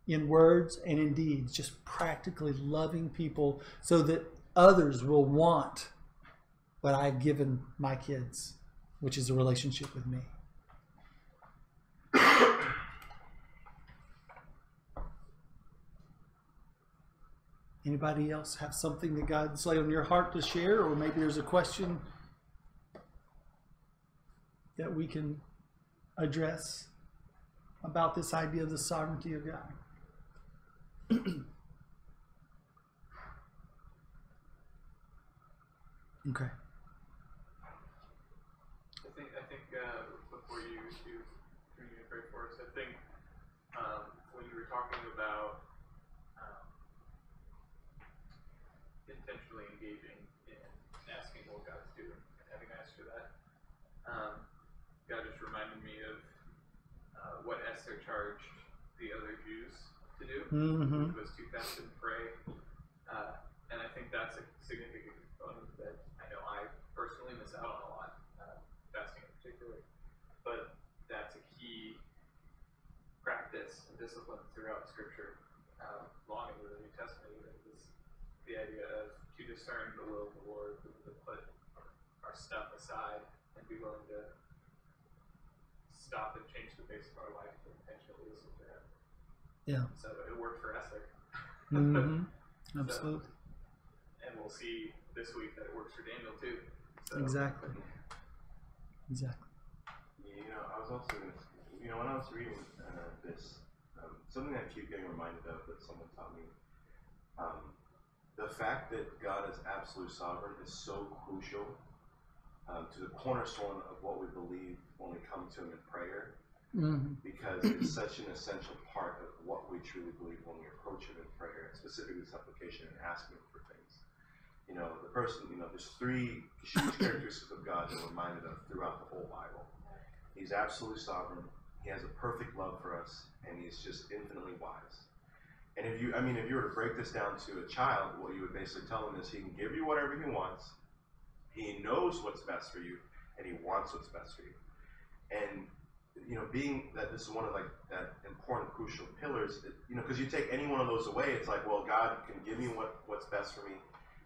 In words and in deeds, just practically loving people so that others will want what I've given my kids, which is a relationship with me. Anybody else have something that God's laid on your heart to share? Or maybe there's a question that we can address about this idea of the sovereignty of God. Okay. I think before you continue to pray for us, I think when you were talking about intentionally engaging in asking what God's doing and having asked for that, God just reminded me of what Esther charged the other Jews to do, which was to fast and pray. And I think that's a significant component that I know I personally miss out on a lot, fasting in particular. But that's a key practice and discipline throughout Scripture, long into the New Testament even, is the idea of to discern the will of the Lord, to put our stuff aside and be willing to stop and change the pace of our life to intentionally listen to Him. Yeah. So it worked for Esther. Absolutely. So, and we'll see this week that it works for Daniel too. So, Exactly. You know, I was also going to, when I was reading this, something I keep getting reminded of that someone taught me, the fact that God is absolute sovereign is so crucial to the cornerstone of what we believe when we come to Him in prayer, because it's such an essential part of what we truly believe when we approach Him in prayer, specifically supplication and asking Him for things. You know, the person, there's three huge characteristics of God that we're reminded of throughout the whole Bible. He's absolutely sovereign. He has a perfect love for us, and He's just infinitely wise. And if you were to break this down to a child, what you would basically tell him is He can give you whatever He wants. He knows what's best for you, and He wants what's best for you. And being that this is one of that important, crucial pillars, because you take any one of those away, it's like, well, God can give me what's best for me,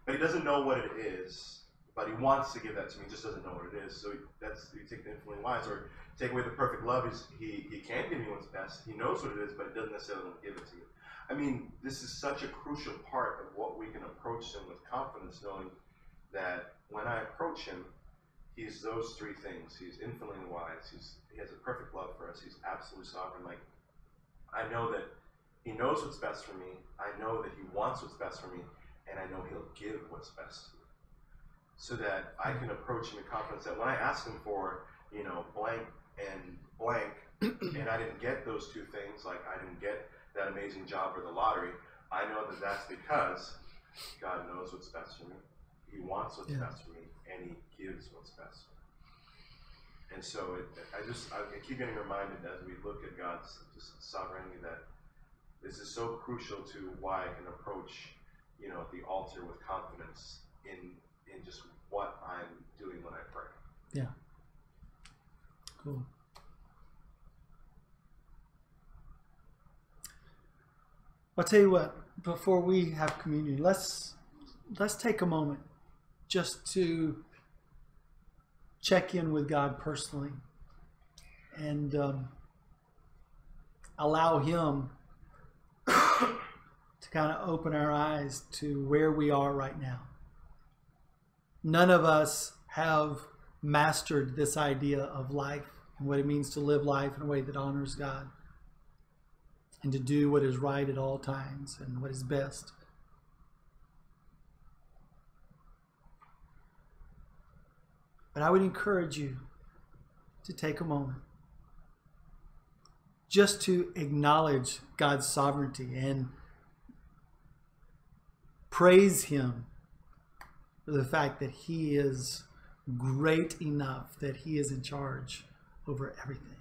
but He doesn't know what it is. But He wants to give that to me, He just doesn't know what it is. So you take the infinitely wise, or take away the perfect love. He can give me what's best. He knows what it is, but He doesn't necessarily want to give it to you. I mean, this is such a crucial part of what we can approach Him with confidence, knowing that when I approach Him, He's those three things. He's infinitely wise. He has a perfect love for us. He's absolutely sovereign. Like, I know that He knows what's best for me. I know that He wants what's best for me, and I know He'll give what's best to me. So that I can approach Him in confidence that when I ask Him for, blank and blank, and I didn't get those two things, like I didn't get that amazing job or the lottery, I know that that's because God knows what's best for me. He wants what's best for me, and He gives what's best for me. And so I keep getting reminded as we look at God's just sovereignty that this is so crucial to why I can approach, the altar with confidence in just what I'm doing when I pray. Yeah. Cool. I'll tell you what, before we have communion, let's take a moment just to check in with God personally and allow Him to kind of open our eyes to where we are right now. None of us have mastered this idea of life and what it means to live life in a way that honors God and to do what is right at all times and what is best. But I would encourage you to take a moment just to acknowledge God's sovereignty and praise Him for the fact that He is great enough that He is in charge over everything.